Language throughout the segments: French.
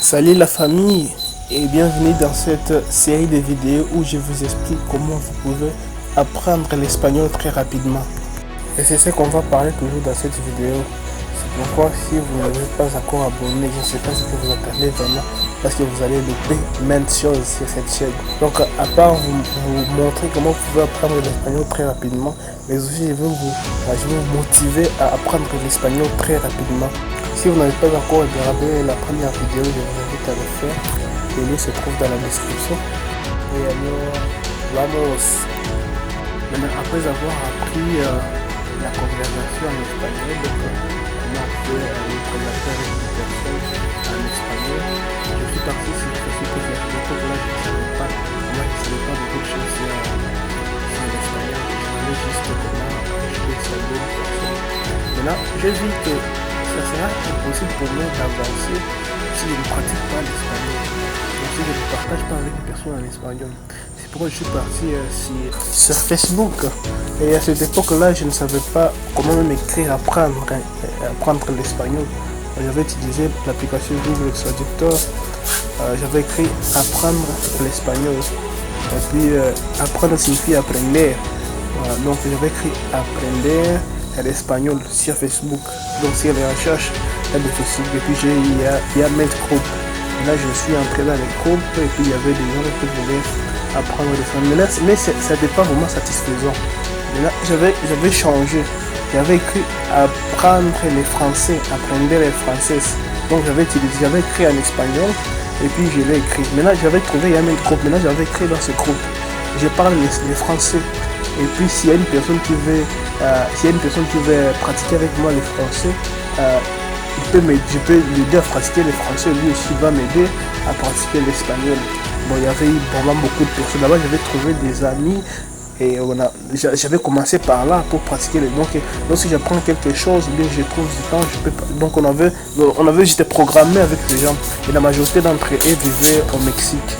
Salut la famille et bienvenue dans cette série de vidéos où je vous explique comment vous pouvez apprendre l'espagnol très rapidement. Et c'est ce qu'on va parler toujours dans cette vidéo. C'est pourquoi si vous n'êtes pas encore abonné, je ne sais pas ce que vous attendez vraiment parce que vous allez louper maintes choses sur cette chaîne. Donc à part vous montrer comment vous pouvez apprendre l'espagnol très rapidement, mais aussi je vais vous motiver à apprendre l'espagnol très rapidement. Si vous n'avez pas encore regardé la première vidéo, je vous invite à le faire. Le lien se trouve dans la description. Et alors, vamos. Maintenant, après avoir appris la conversation en espagnol, donc comment on peut présenter avec une personne en espagnol, je suis parti sur ce site que là je ne savais pas. Moi, je ne savais pas beaucoup de choses sur l'espagnol. Je savais juste comment je peux saluer une personne. Maintenant, j'ai vu que ça sera impossible pour moi d'avancer si je ne pratique pas l'espagnol. Donc si je ne partage pas avec une personne en espagnol. C'est pourquoi je suis parti sur Facebook. Et à cette époque-là, je ne savais pas comment même écrire, apprendre l'espagnol. J'avais utilisé l'application Google Traductor. J'avais écrit apprendre l'espagnol. Et puis apprendre signifie apprendre. Donc j'avais écrit apprendre l'espagnol sur Facebook. Donc sur les recherches de Facebook, et puis il y a maintes groupes. Là je suis entré dans les groupes et puis il y avait des gens qui voulaient apprendre l'espagnol. Mais ça n'était pas vraiment satisfaisant. Mais là j'avais changé. J'avais écrit apprendre les français, apprendre les françaises. Donc j'avais écrit en espagnol et puis je l'ai écrit. Maintenant j'avais trouvé il y a maintes groupes. Maintenant j'avais écrit dans ce groupe. Je parle les français. Et puis s'il y a une personne qui veut pratiquer avec moi le français, je peux l'aider à pratiquer le français. Lui aussi va m'aider à pratiquer l'espagnol. Bon, il y avait vraiment beaucoup de personnes là-bas. J'avais trouvé des amis et j'avais commencé par là pour pratiquer. Donc lorsque j'apprends quelque chose, bien je trouve du temps, je peux pas. Donc j'étais programmé avec les gens et la majorité d'entre eux vivaient au Mexique.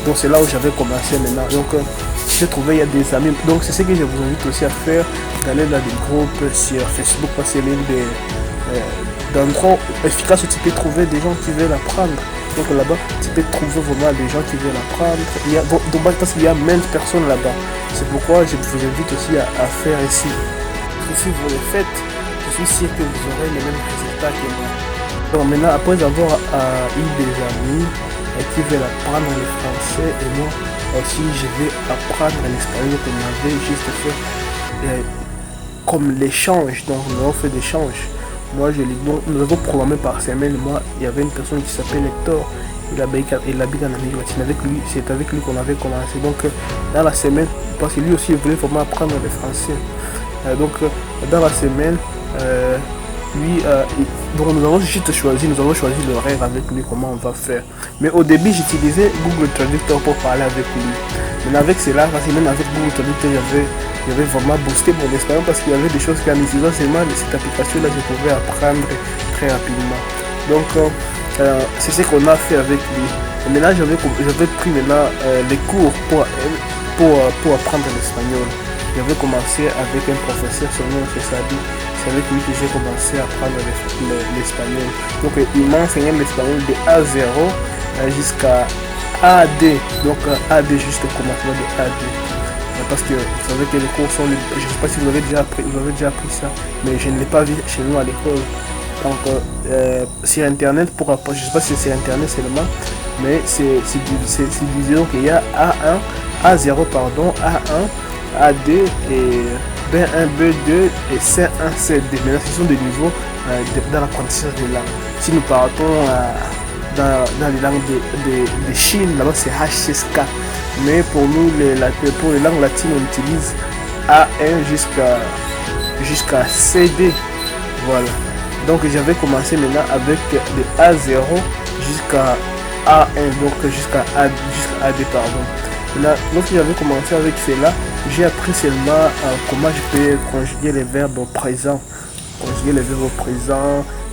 Donc c'est là où j'avais commencé maintenant. Donc j'ai trouvé il y a des amis. Donc c'est ce que je vous invite aussi à faire, d'aller dans des groupes sur Facebook parce que c'est l'une des d'endroits efficaces où tu peux trouver des gens qui veulent apprendre. Donc là-bas, tu peux trouver vraiment des gens qui veulent apprendre. Parce qu'il y a maintes personnes là-bas. C'est pourquoi je vous invite aussi à faire ici. Si vous le faites, je suis sûr que vous aurez les mêmes résultats que moi. Donc maintenant, après avoir eu des amis qui veulent apprendre le français et moi aussi je vais apprendre l'espagnol qu'on avait juste fait comme l'échange. Donc nous avons fait l'échange. Moi nous avons programmé par semaine. Moi il y avait une personne qui s'appelle Hector. Il habite en Amérique latine. C'est avec lui qu'on avait commencé. Donc dans la semaine, parce que lui aussi il voulait vraiment apprendre le français. Donc dans la semaine, donc nous avons choisi l'horaire avec lui, comment on va faire. Mais au début j'utilisais Google Traductor pour parler avec lui. Mais avec cela, parce que même avec Google Traductor, j'avais vraiment boosté mon espagnol parce qu'il y avait des choses qu'en utilisant seulement cette application là je pouvais apprendre très rapidement. Donc c'est ce qu'on a fait avec lui. Et maintenant j'avais pris les cours pour apprendre l'espagnol. J'avais commencé avec un professeur, son nom c'est Sabi. C'est avec lui que j'ai commencé à apprendre l'espagnol. Donc il m'a enseigné l'espagnol de A0 jusqu'à AD. Donc AD juste au commencement de AD. Parce que vous savez que les cours sont... Je ne sais pas si vous avez déjà appris ça, mais je ne l'ai pas vu chez nous à l'école. Donc sur internet, je ne sais pas si c'est sur internet seulement, mais c'est divisé. Donc il y a A1, A0 pardon, A1, AD et B1, B2 et C1, C2. Maintenant, ce sont des niveaux dans l'apprentissage des langues. Si nous partons dans les langues de Chine, là-bas c'est HSK. Mais pour nous, pour les langues latines, on utilise A1 jusqu'à CD. Voilà. Donc j'avais commencé maintenant avec de A0 jusqu'à A1, donc jusqu'à AD pardon. Là, lorsque j'avais commencé avec cela, j'ai appris seulement comment je peux conjuguer les verbes au présent.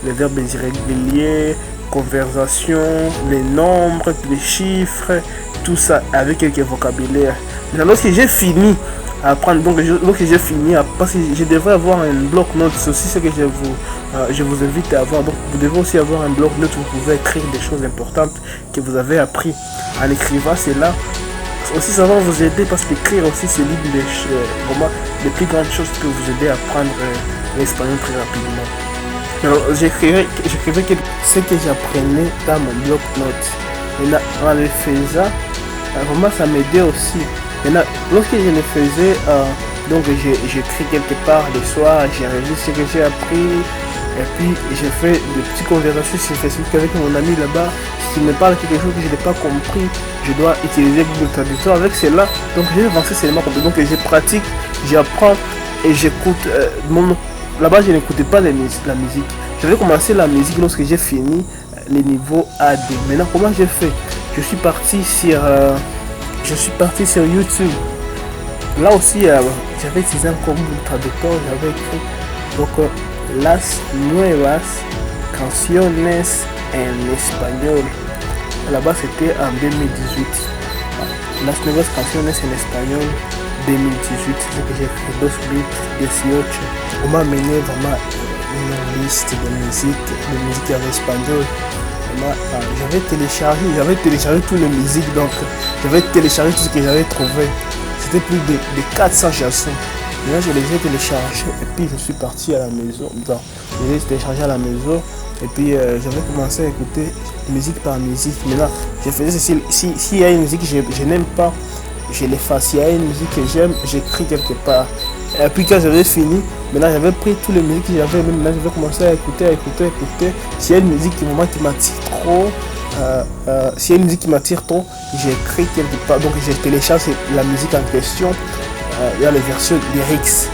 Les verbes irréguliers, conversation, les nombres, les chiffres, tout ça avec quelques vocabulaires. Maintenant, lorsque j'ai fini à apprendre. Donc j'ai fini parce que je devrais avoir un bloc-notes. C'est aussi ce que je vous invite à avoir. Donc vous devez aussi avoir un bloc-notes où vous pouvez écrire des choses importantes que vous avez appris. En écrivant cela, aussi ça va vous aider parce qu'écrire aussi c'est l'une des vraiment les plus grandes choses qui peuvent vous aider à apprendre l'espagnol très rapidement. Alors j'écrivais ce que j'apprenais dans mon bloc-notes. En le faisant, vraiment ça m'aidait aussi. Maintenant, lorsque je le faisais, donc j'écris quelque part le soir, j'enregistre ce que j'ai appris, et puis je fais des petites conversations sur Facebook avec mon ami là-bas. S'il me parle quelque chose que je n'ai pas compris, je dois utiliser Google Traductor avec cela. Donc j'ai avancé seulement comme ça. Donc je pratique, j'apprends et j'écoute. Là-bas je n'écoutais pas la musique. J'avais commencé la musique lorsque j'ai fini les niveaux AD. Maintenant comment j'ai fait? Je suis parti sur YouTube. Là aussi j'avais utilisé encore Google Traductor. J'avais écrit donc las nuevas canciones en espagnol. Là-bas c'était en 2018. Las nuevas canciones en espagnol 2018. C'est que j'ai fait 2018. On m'a mené vraiment une liste de musique en espagnol. J'avais téléchargé toutes les musiques, donc j'avais téléchargé tout ce que j'avais trouvé. C'était plus de 400 chansons. Là je les ai téléchargées et puis je suis parti à la maison. Donc, je les ai téléchargées à la maison et puis j'avais commencé à écouter musique par musique. Maintenant je faisais ceci, s'il y a une musique que je n'aime pas, je l'efface. S'il y a une musique que j'aime, j'écris quelque part. Et puis quand j'avais fini, maintenant j'avais pris toutes les musiques que j'avais, même là j'avais commencé à écouter. S'il y a une musique qui m'attire trop, s'il y a une musique qui m'attire trop, j'écris quelque part. Donc je télécharge la musique en question. Il y a les versions lyrics.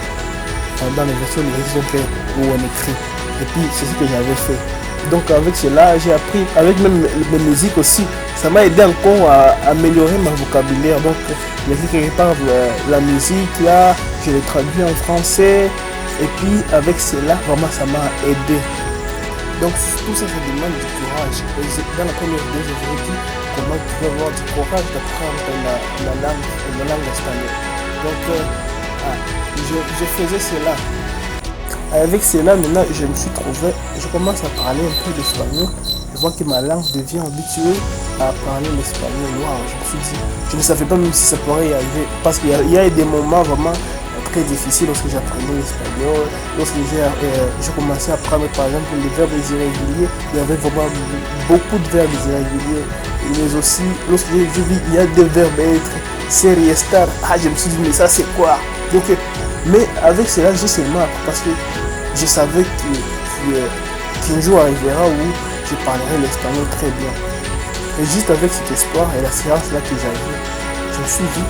Dans les versions lyrics donc, où on écrit. Et puis c'est ce que j'avais fait. Donc avec cela, j'ai appris, avec même mes musiques aussi, ça m'a aidé encore à améliorer mon vocabulaire. Donc j'ai quelque part la musique là, je l'ai traduit en français. Et puis avec cela, vraiment ça m'a aidé. Donc tout ça, ça demande du courage. Et dans la première vidéo, je vous ai dit comment tu peux avoir du courage d'apprendre la langue espagnole. Donc je faisais cela. Avec cela, maintenant, je me suis trouvé, je commence à parler un peu d'espagnol. Je vois que ma langue devient habituée à parler l'espagnol. Waouh, je me suis dit, je ne savais pas même si ça pourrait y arriver. Parce qu'il y a des moments vraiment très difficiles lorsque j'apprenais l'espagnol. Lorsque j'ai commencé à apprendre, par exemple, les verbes irréguliers, il y avait vraiment beaucoup de verbes irréguliers. Mais aussi, lorsque j'ai vu, il y a des verbes être, ser y estar. Je me suis dit, mais ça c'est quoi? Donc, mais avec cela, j'ai seulement appris parce que je savais qu'un jour arrivera où je parlerai l'espagnol très bien. Et juste avec cet espoir et la séance là que j'avais, je me suis dit,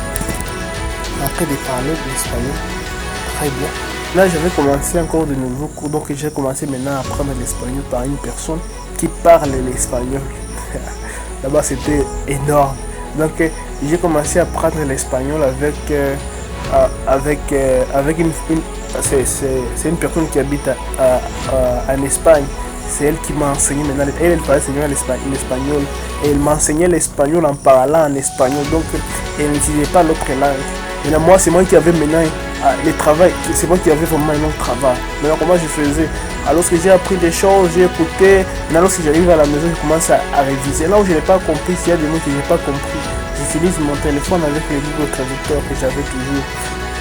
après de parler l'espagnol très bien. Là, j'avais commencé encore de nouveaux cours, donc j'ai commencé maintenant à apprendre l'espagnol par une personne qui parle l'espagnol. Là-bas, c'était énorme. Donc, j'ai commencé à apprendre l'espagnol avec c'est une personne qui habite en Espagne. C'est elle qui m'a enseigné maintenant. Elle parlait l'espagnol et elle m'enseignait l'espagnol en parlant en espagnol. Donc elle n'utilisait pas l'autre langue. Maintenant moi c'est moi qui avais maintenant le travail. C'est moi qui avais vraiment un autre travail. Maintenant comment je faisais? Alors que j'ai appris des choses, j'ai écouté. Maintenant lorsque j'arrive à la maison, je commence à réviser. Là où je n'ai pas compris, s'il y a des mots que je n'ai pas compris, j'utilise mon téléphone avec le Google Traducteur que j'avais toujours.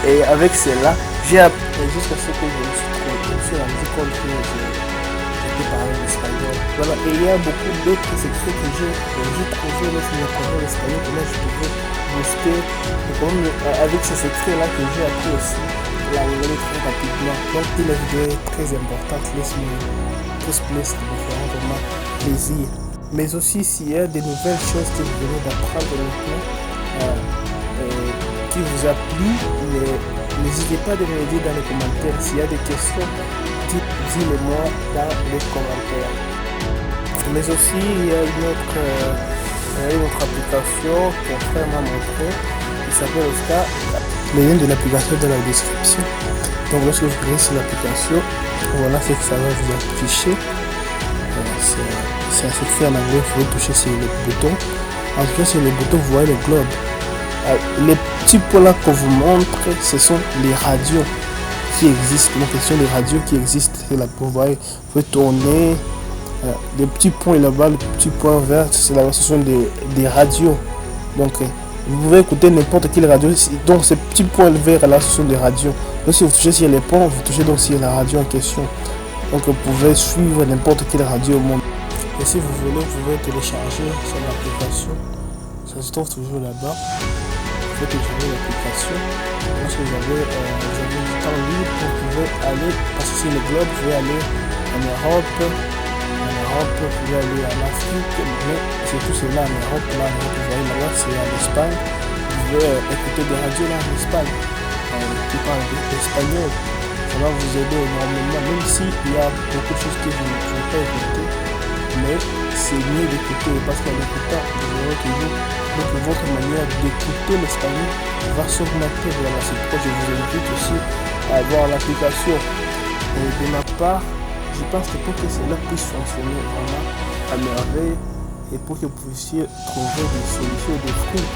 Et avec cela, j'ai appris jusqu'à ce que je me suis rendu compte que je parler l'espagnol. Voilà, et il y a beaucoup d'autres secrets que j'ai trouvé lorsque j'apprenais l'espagnol, comment je pouvais booster. Et comme avec ces secrets-là que j'ai appris aussi l'anglais très rapidement. Donc la vidéo est très importante, laisse-moi pouce bleu, ça me fera vraiment plaisir. Mais aussi s'il y a des nouvelles choses que vous venez d'apprendre maintenant, qui vous a plu, n'hésitez pas à me le dire dans les commentaires. S'il y a des questions, dis-le-moi dans les commentaires. Mais aussi il y a une autre application qu'un frère m'a montré qui s'appelle Oscar. Le lien de l'application dans la description. Donc lorsque vous cliquez sur l'application, voilà ce que ça va vous afficher. C'est fait en anglais, vous pouvez toucher sur le bouton. En tout cas sur le bouton vous voyez le globe. Les petits points là qu'on vous montre, ce sont les radios qui existent. Donc ce sont les radios qui existent. Là, vous voyez, vous pouvez tourner. Les petits points là-bas, les petits points verts, c'est là, ce sont des radios. Donc vous pouvez écouter n'importe quelle radio. Donc ces petits points verts là, ce sont des radios. Donc si vous touchez sur les points, vous touchez donc sur la radio en question. Donc vous pouvez suivre n'importe quelle radio au monde. Et si vous voulez, vous pouvez télécharger sur l'application. Ça se trouve toujours là-bas. Vous pouvez télécharger l'application. Lorsque vous avez du temps libre, vous pouvez aller, parce que sur le globe, vous pouvez aller en Europe. Vous pouvez aller en Afrique, mais c'est tout cela en Europe. Là, vous voyez là-bas, c'est en Espagne. Vous pouvez écouter des radios là en Espagne qui parlent espagnol. Ça va vous aider énormément, même s'il y a beaucoup de choses que vous ne pouvez pas écouter. Mais c'est mieux d'écouter parce qu'en écoutant, vous aurez toujours votre manière d'écouter l'espagnol va s'augmenter. Voilà, c'est pourquoi je vous invite aussi à avoir l'application. De ma part, je pense que pour que cela puisse fonctionner vraiment à merveille et pour que vous puissiez trouver des solutions, des fruits,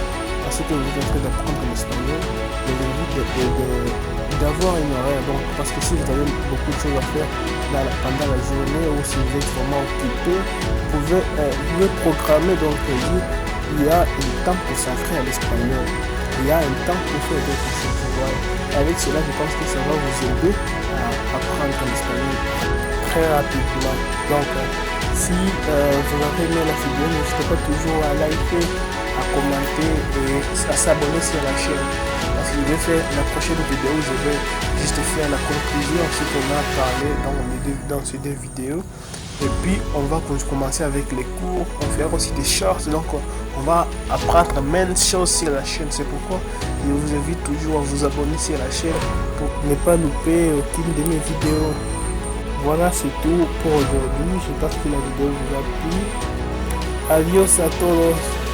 parce que vous êtes en train d'apprendre l'espagnol, je vous invite d'avoir une horaire. Donc, parce que si vous avez beaucoup de choses à faire pendant la journée ou si vous êtes vraiment occupé, vous pouvez programmer. Donc, il y a un temps consacré à l'espagnol, il y a un temps pour faire d'autres choses. Avec cela, je pense que ça va vous aider à apprendre l'espagnol très rapidement. Donc, si vous avez aimé la vidéo, n'hésitez pas toujours à liker, à commenter et à s'abonner sur la chaîne. Parce que je vais faire la prochaine vidéo, je vais juste faire la conclusion de ce qu'on a parlé dans ces deux vidéos. Et puis on va commencer avec les cours, on fera aussi des shorts, donc on va apprendre même chose sur la chaîne. C'est pourquoi je vous invite toujours à vous abonner sur la chaîne pour ne pas louper aucune de mes vidéos. Voilà, c'est tout pour aujourd'hui. J'espère que la vidéo vous a plu. Adios à todos.